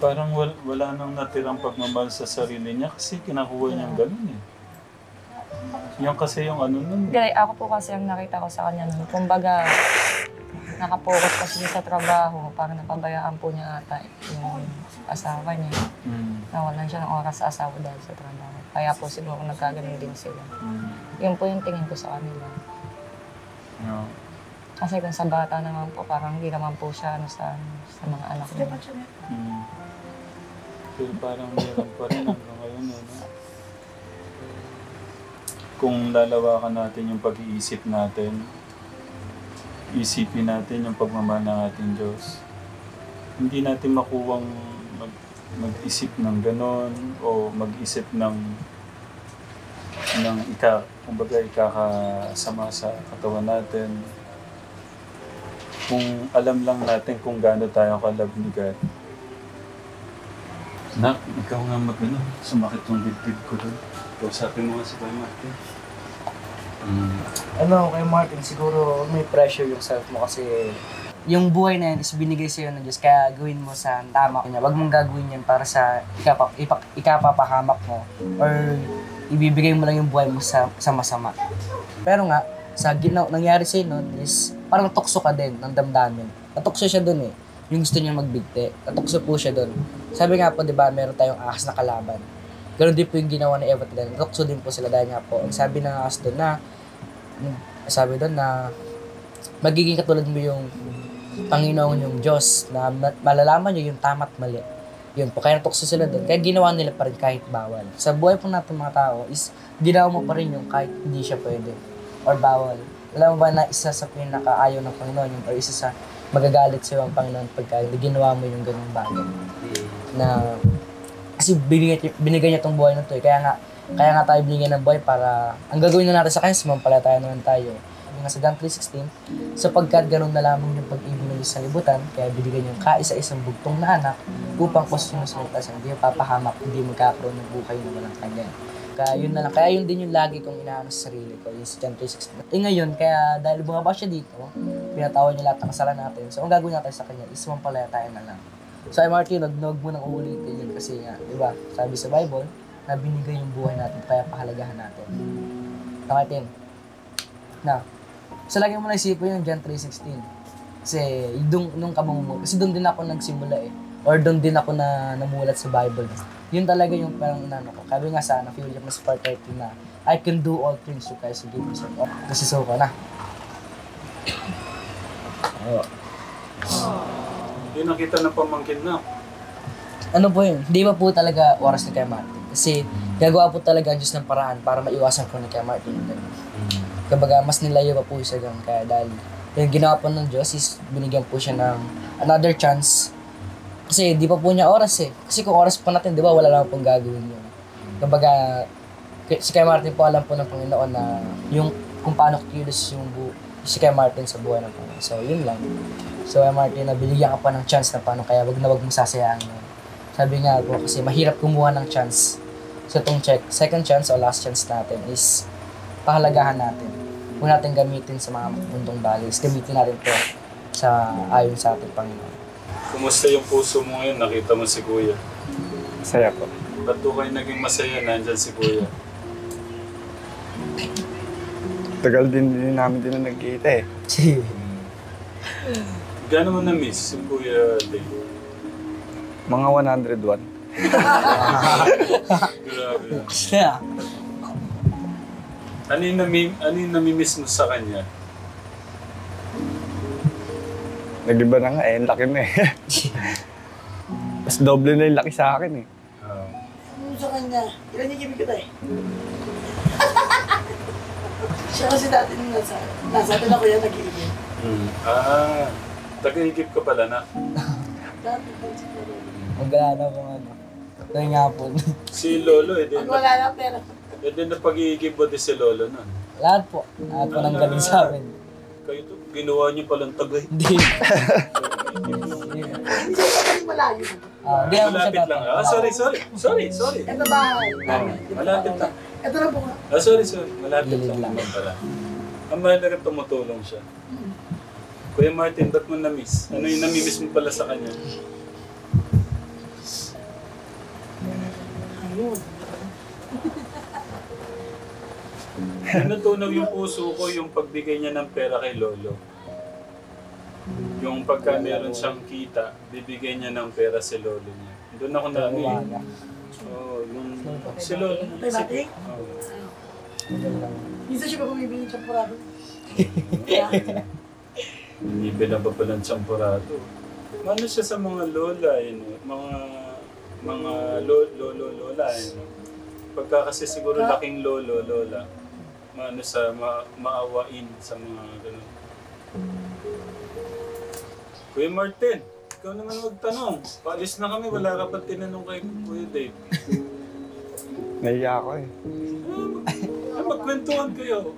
Parang wala nang natirang pagmamahal sa sarili niya kasi kinakuha niyang ganun eh. Yan kasi yung ano nun. Gaya, ako po kasi ang nakita ko sa kanya nun. Kumbaga, nakapokus kasi siya sa trabaho. Parang napabayaan po niya ata yung asawa niya. Nawalan siya ng oras sa asawa dahil sa trabaho. Kaya po siguro nagkagaling din sila. Yun po yung tingin ko sa kanila. No. Kasi kung sa bata naman po, parang hindi naman po siya ano, sa mga anak niya. Pero parang meron pa rin hanggang ngayon eh. No? Kung lalawakan natin yung pag-iisip natin, isipin natin yung pagmamahal ng ating Diyos, hindi natin makuwang mag-isip ng ganon o mag-isip ng kumbaga ikakasama sa katawan natin. Kung alam lang natin kung gaano tayo ka-love ni God. Nak, ikaw nga sumakit yung dibdib ko doon. Kausapin mo nga si Kuya Martin. Ano, kay Martin, siguro may pressure yung self mo kasi yung buhay na yan is binigay sa'yo ng Diyos, kaya gawin mo sa tama niya. Huwag mong gagawin yan para sa ikapapahamak mo or ibibigay mo lang yung buhay mo sa masama. Pero nga, sa nangyari sa'yo nun is parang tukso ka din ng damdamin. Natukso siya dun eh. Yung gusto niya magbigti. Natukso po siya dun. Sabi nga po, di ba, meron tayong ahas na kalaban. Ganun din po yung ginawa ni Eva at Dan. Natukso din po sila dahil nga po. Ang sabi ng ahas dun na, magiging katulad mo yung Panginoon yung Diyos na malalaman nyo yung tama at mali. Yun po, kaya natukso sila dun. Kaya ginawa nila pa rin kahit bawal. Sa buhay po natin mga tao is ginawa mo pa rin yung kahit hindi siya pwede or bawal. Alam mo ba na isa sa pinakaayaw ng Panginoon yun or isa sa magagalit sa'yo ang Panginoon pagka ginawa mo yung ganung bagay. Na kasi binigay niya tong buhay na to eh. Kaya nga tayo binigyan ng buhay para ang gagawin na natin sa kanya, sumampalataya naman tayo. Yung sa John 3:16, sapagkat ganun na lamang yung pag-ibig ng isang libutan, kaya binigyan yung kaisa-isang bugtong na anak upang kung sumusunod tayo, hindi papahamak, hindi magkakaroon ng buhay na walang kanya. Kaya yun na lang. Kaya yun din yung lagi kong inaano sa sarili ko, yung sa John 3:16. Ngayon, kaya dahil bumaba siya dito, pinatawad niya lahat ng kasalanan natin. So ang gagawin natin sa kanya is sumampalataya na lang. So ay Martin, nagnog mo nang uulitin yun kasi nga, di ba? Sabi sa Bible, na binigay yung buhay natin, kaya pahalagahan natin. Nakatin. Na, so lagi mo na isipin yung John 3:16. Kasi nung kasi doon din ako nagsimula eh. Or doon din ako namulat sa Bible. Yun talaga yung parang inano ko. Sabi nga sana, Philippians 4:13 na, I can do all things through Christ who gives me strength. Kasi so ko na. Hindi nakita ng pamangkin na. Ano po yun? Hindi ba po talaga oras ni Kuya Martin? Kasi gagawa po talaga ang Diyos ng paraan para maiwasan ko ni Kuya Martin. Kumbaga, mas nilayo pa po siya ganun. Kaya dahil yung ginawa po ng Diyos is binigyan po siya ng another chance. Kasi di pa po niya oras eh. Kasi kung oras pa natin, di ba, wala lang pong gagawin yun. Kumbaga, si Kuya Martin po alam po ng Panginoon na yung kung paano kilos yung si Kuya Martin sa buhay ng Panginoon. So, yun lang. So, Kuya Martin, nabigyan ka pa ng chance na paano, kaya wag na wag mong sasayangin yun. Sabi nga po, kasi mahirap kumuha ng chance. So, itong second chance o last chance natin is pahalagahan natin. Huwag natin gamitin sa mga mundong bagay. Gamitin natin to sa ayon sa ating Panginoon. Kumusta yung puso mo ngayon? Nakita mo si Kuya. Masaya po. Ba't po kayo naging masaya? Nandyan si Kuya. Tagal din namin din na nagkita eh. Gano'n mo na-miss si Kuya Leo? Mga 101. Grabe. Kaya, Ano yung nami-miss mo sa kanya? Nag-iba na nga eh, ang laki na eh. Mas doble na yung laki sa akin eh. Ano sa kanya? Ilan yung ibig kita eh? Siya kasi dati nung nasa atin ako yan nag-iibig. Taga-igip ka pala na. Dati po siguro. magana po ano. Ito nga po. Si Lolo, Pag wala na pera. na pag-iigip ba din si Lolo nun? Lahat po. Lahat po nang galing sa amin. Kayo to, ginawa niyo palang tagay. Hindi. Hindi siya kapag malayo. Hindi ako siya Malapit lang. Sorry. Ito bahay. Malapit lang. Ito lang po nga. Sorry. Malapit Gilid lang lang. naman pala. Ang mahalaga tumutulong siya. Kuya Martin, ba't mo na-miss? Ano yung nami-miss mo pala sa kanya? Natunaw yung puso ko yung pagbigay niya ng pera kay Lolo. Yung pagka meron siyang kita, bibigay niya ng pera si Lolo niya. Doon ako na yung si Lolo. Tay Batik? Minsan siya ba bumibili ng champurado? Binibilang pa pala ng champurado. Ano siya sa mga lola, mga lolo-lola. Pagka kasi siguro laking lolo-lola, maawain sa mga gano'n. Kuya Martin, ikaw naman magtanong. Paalis na kami, wala ka pa tinanong kay Kuya Dave. Nahiya ako eh. Magkwentuhan kayo.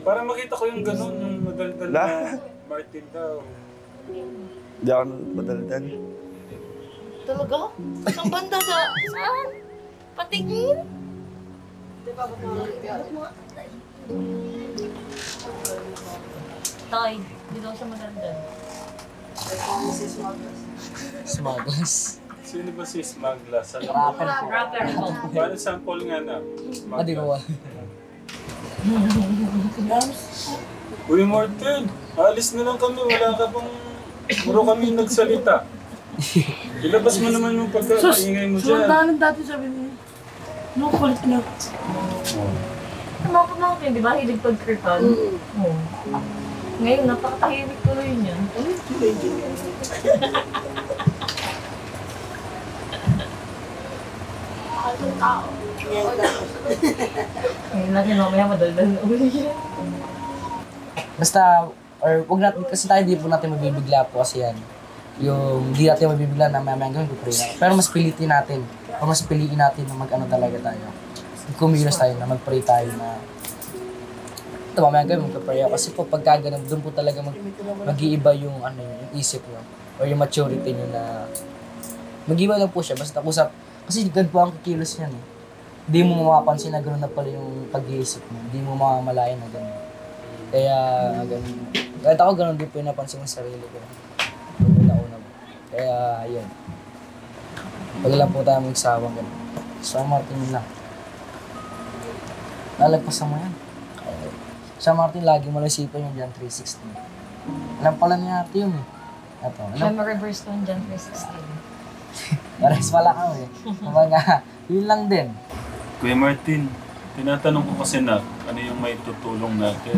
Para makita ko yung gano'n, yung madaldal na Martin daw. Hindi ako madaldan. Talaga? Ang banda sa... Saan? Patingin? Tay, hindi daw siya magandang. Smuggles. Sino ba si Smaglas? Ano Rapper po. Rapper ko. Paano sample nga na? Hindi ko ba? Uy Martin, alis na lang kami. Wala ka pang... Puro kami nagsalita. Ilabas mo naman yung pagkakaingay mo dyan. Sundanan dati sabi niya. No, kulit na. Mga pamangkin, di ba? Hilig pagkirtan. Oo. Ngayon, napakatahimik ko rin yan. Ngayon lang yun, mamaya madaldal na uli yan. Basta, or wag natin, kasi tayo di po natin mabibigla po kasi yan. Yung di natin mabibigla na mamaya gawin ko pray na. Pero mas pilitin natin, o mas piliin natin na mag-ano talaga tayo. Kumilos tayo na mag-pray tayo na ito mamaya gawin mag-pray ako. Kasi po pagka ganun, doon po talaga mag-iiba yung, ano, yung isip nyo. Or yung maturity nyo na mag-iba lang po siya. Basta usap, kasi God po ang kikilos niyan eh. Hindi mo mapapansin na gano'n na pala yung pag-iisip mo. Hindi mo mamamalayan na gano'n. Kaya, ganun. Kahit ako ganun din po yung napansin ng sarili ko. Una-una mo. Kaya, yun. Pag lang po tayo magsawang ganun. Sa Martin lang. Lalagpasan mo yan. Sa Martin, lagi mo lang isipan yung John 3:16. Alam pala niya natin yun eh. Ito, alam. Memory verse ko yung John 3:16. Pares pala kami eh. Kumbaga, yun lang din. Kuya Martin, tinatanong ko kasi na ano yung may tutulong natin.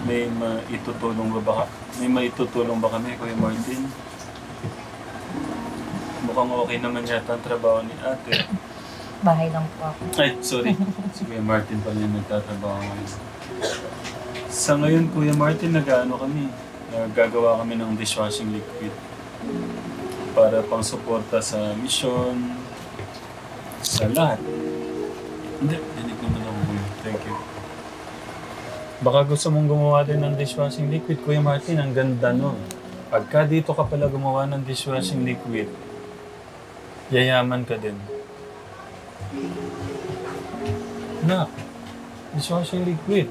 May maitutulong ba kami, Kuya Martin? Mukhang okay naman yata ang trabaho ni ate. Bahay lang po ako. Ay, sorry. Si Kuya Martin pala yung nagtatrabaho ngayon. Sa ngayon, Kuya Martin, gagawa kami ng dishwashing liquid para pang suporta sa mission, sa lahat. Hindi, dinig naman ako, Kuya. Thank you. Baka gusto mong gumawa din ng dishwashing liquid, Kuya Martin, ang ganda nun. Pagka dito ka pala gumawa ng dishwashing liquid, yayaman ka din. Na, dishwashing liquid.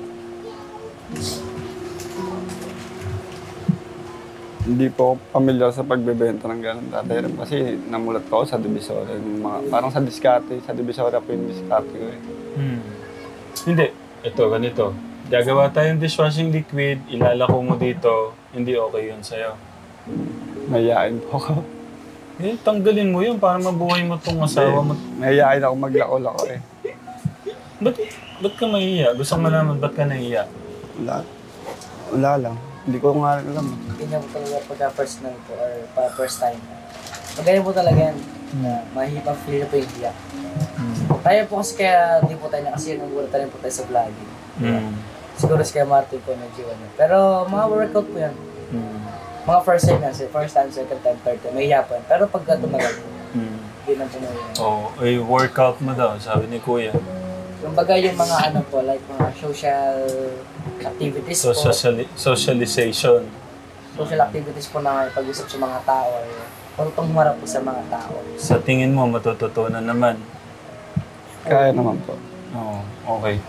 Hindi po ako pamilyar sa pagbebenta ng ganun dati rin kasi namulat ko sa Divisoria. Parang sa Diskarte, sa Divisoria po yung Diskarte ko eh. Hindi, ito, ganito. Gagawa tayong dishwashing liquid, ilalako mo dito, hindi okay yun sa'yo. Mayayain po ako. Eh, tanggalin mo yun para mabuhay mo tong asawa mo. Mayayain ako maglako-lako eh. Ba't ka mahiya? Gusto ko malaman ba't ka nahiya? Wala lang. Hindi ko nga alam. Ganyan po talaga pagka first night po or first time. Pag ganyan po talaga yan, na mahihipang feel na po yung hiyak. Tayo po kasi kaya di po tayo nakasiyan ng gula tayo po tayo sa vlogging. Siguro si Kuya Martin po medyo ano. Pero mga workout po yan. Mga first time yan. First time, second time, third time. Mahiya po yan. Pero pagka tumagal, hindi lang po mahiya. Oo, workout mo daw, sabi ni Kuya. Yung bagay yung mga ano po, like mga social activities po. Socialization. Social activities po na pag-usap sa mga tao or marutong humarap po sa mga tao. Sa tingin mo, matututunan naman. Kaya naman po. Oo, okay.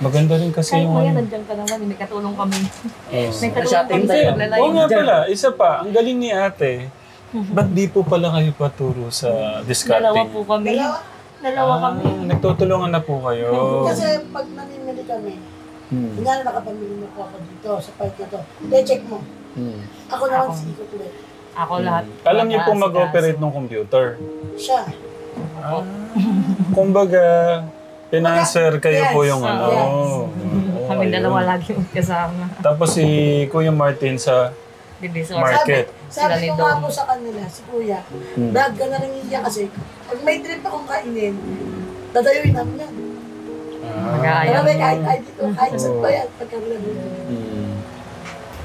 Maganda rin kasi Kahit yung... kuya, nandiyan ka naman, may katulong kami. May Sa katulong ating kami tayo. sa paglalay. Oo nga pala, isa pa, ang galing ni ate, Ba't di po pala kayo paturo sa discarding? Dalawa po kami. Dalawa kami. Nagtutulungan na po kayo. Kasi pag namimili kami, kunyari nakapamili mo po ako dito sa park na to. I-check mo. Ako naman si Ikot ulit. Ako lahat. Alam niyo po mag-operate ng computer. Siya. Kumbaga, financer kayo po yung ano. Yes. Oo, Kami ayun. dalawa lagi magkasama. Tapos si Kuya Martin sa Divisor. market. Sila Sabi ni ko nga Dom. po sa kanila, si Kuya, brag ka na rin niya kasi pag may trip akong kainin, dadayuin namin yan. Mag-aayam. Marami kahit dito, kahit sa bayan, pagkabila dito.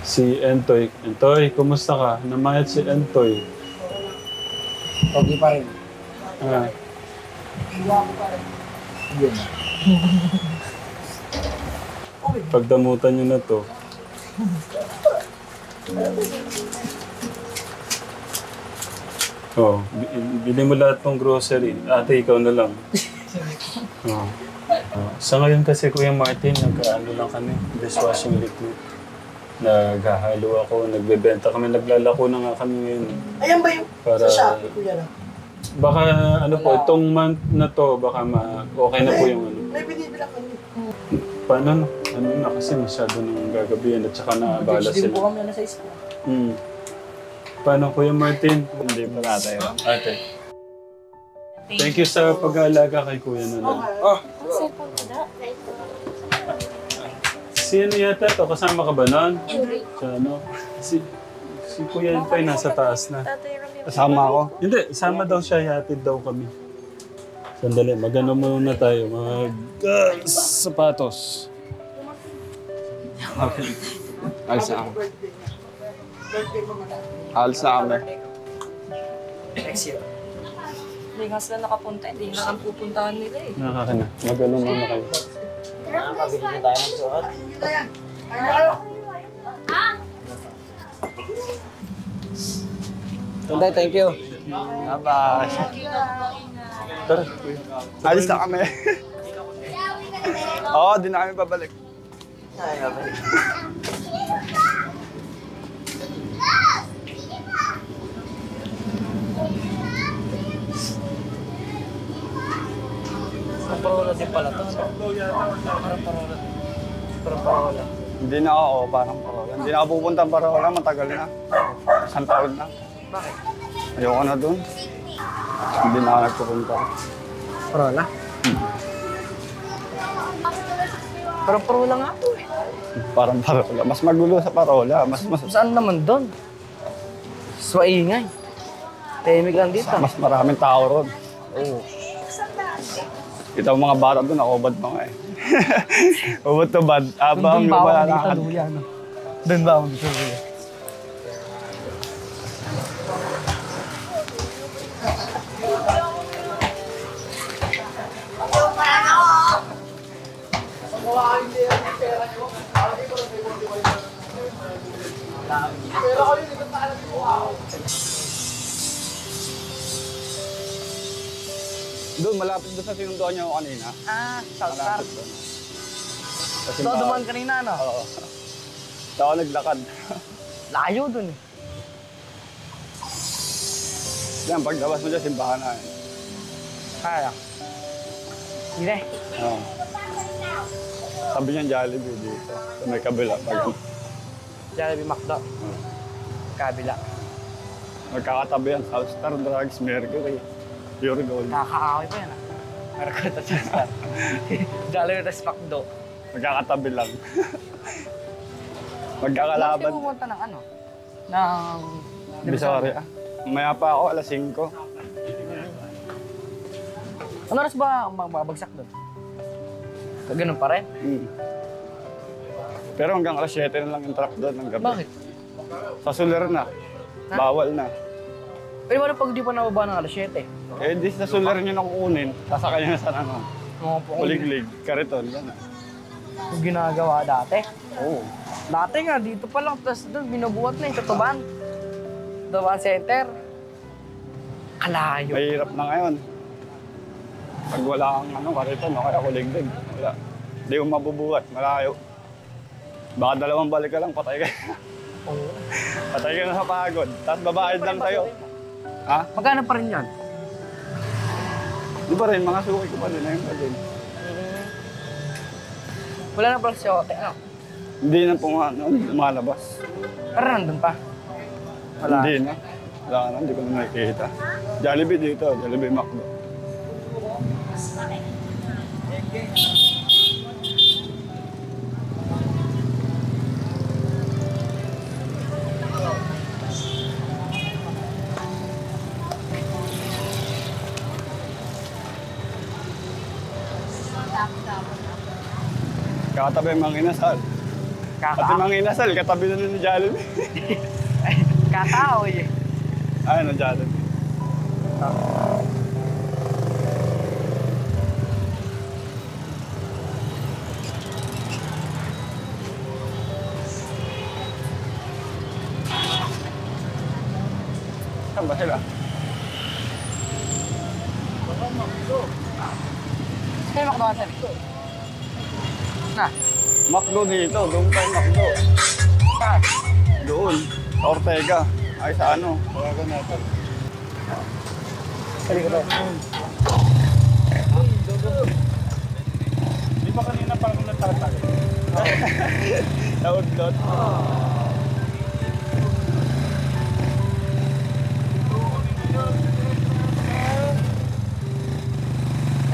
Si Entoy. Entoy, kumusta ka? Namayat si Entoy. Okay pa rin. Ah. Iwa ko pa rin. Yun. Pagdamutan nyo na to. Oh, bili mo lahat ng grocery. Ate, ikaw na lang. Oh. Oh. Sa ngayon kasi, Kuya Martin, nag-ano lang kami, dishwashing liquid. Naghahalo ako, nagbebenta kami, naglalako na nga kami ngayon. Ayan ba yung Para- sa Shopee, Kuya lang? Baka ano po, itong month na to, baka okay na po yung ano. May binibilang kami. Paano na? Ano na kasi masyado nang gagabihan at saka naabala Din po sila. kami na sa school. Paano, Kuya Martin? Hindi pa natin. Ate. Thank you sa pag-aalaga kay Kuya na lang. Si ano yata to? Kasama ka ba nun? Sa ano? Si Kuya Entay nasa taas na. Kasama ako. Hindi, sama daw siya. Hatid daw kami. Sandali, magano muna tayo. Sapatos. Alis na ako. Birthday mo na. Alis na kami. Next year. Hindi nga sila nakapunta. Hindi nga ang pupuntahan nila eh. Nakaka na. Magano muna kayo. Mabili na tayo ng suot. Yun na yan. Ay, kayo. Tunday, thank you. Bye. Tara, Kuya. Alis na kami. Oo, di na kami babalik. Ay, babalik. Parola din pala to. Parang parola. Parang parola. Hindi na ako, parang parola. Hindi na ako pupunta ang parola, matagal na. Isang taon na. Bakit? Ayoko na dun. Hindi na ako nagpupunta. Parola? Parang parola nga po eh. Parang parola. Mas magulo sa parola. Mas Saan naman doon? Swaingay. Tahimik lang dito. mas maraming tao ron. Oo. Kita mo mga bata doon, nakubad pa nga eh. Ubod to bad. Abang yung malalakad. Doon ba ako dito, Luya? Doon, malapit doon sa sinunduan niyo ako kanina. South Park. Malapit doon. Sa Ito, simbahan. dumaan kanina, no? Oo. Ito ako naglakad. Layo dun eh. Yan, paglabas mo dyan, simbahan na eh. Kaya. Sige. Oo. Sabi niyan Jollibee dito. Sa may kabila. Jollibee McDo. Kabila. Magkakatabi yan. Southstar Drugs, Mercury, Pure Gold. Nakakaaway pa yan ah. Meron ko ito sa Jollibee tas McDo. Magkakatabi lang. Bakit Magkakalaban. kayo pumunta ng ano? Ng... Divisoria. Maya pa ako, alas 5. Ano oras ba ang magbabagsak doon? Ganun pa rin? Pero hanggang alas 7 na lang yung truck doon ng gabi. Bakit? Sa Soler na. Bawal na. Pero ano pag di pa nababa ng alas 7? Eh, di sa Soler nyo na kukunin. Sasakay nyo na sa ano. Mga po Kuliglig, Kariton. Yan. yung ginagawa dati. Oo. Dati nga, dito pa lang. Tapos doon, binubuhat na yung Tutuban. Tutuban Center. Kalayo. Mahirap na ngayon. Pag wala kang ano, Kariton, o kaya Kuliglig. Wala. Hindi mo mabubuhat. Malayo. Baka 2 balik ka lang, patay ka. Oo. Patay ka na sa pagod. Tapos babayad lang tayo. Ha? Magkano pa rin yan? Di ba rin, mga suki ko pa din, ayun pa din. Wala na pala siya, ano? Hindi na po nga, lumalabas. Pero nandun pa. Wala. Hindi na. Wala na, hindi ko na nakikita. Jollibee dito, Jollibee McDo. Katabi Mang Inasal. Pati Mang Inasal, katabi na ni Jollibee. Kakao eh. Ay, na Jollibee. Saan ba sila? Kaya makagawa sir. Na? McDo dito, doon tayo McDo. Saan? Doon, sa Ortega. Ay, sa ano? Tawagan natin. Sali ko tayo. Di ba kanina parang natatay? Naudlot.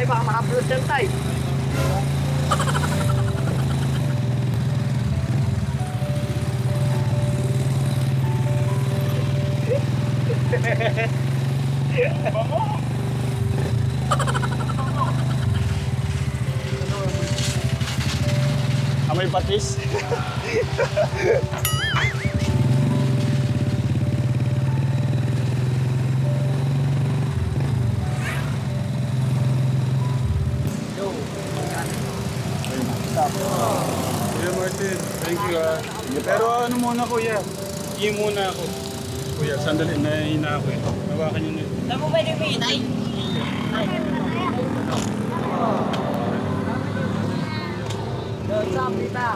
Ay, baka maka-blue yan tayo. Amoy patis. Kuya Martin, thank you ah. Pero ano muna kuya, iye muna ako. Kuya, sandali, nahihina ako eh. Hawakan niyo na yun. Saan mo pwede umiinay? What's up, Tita?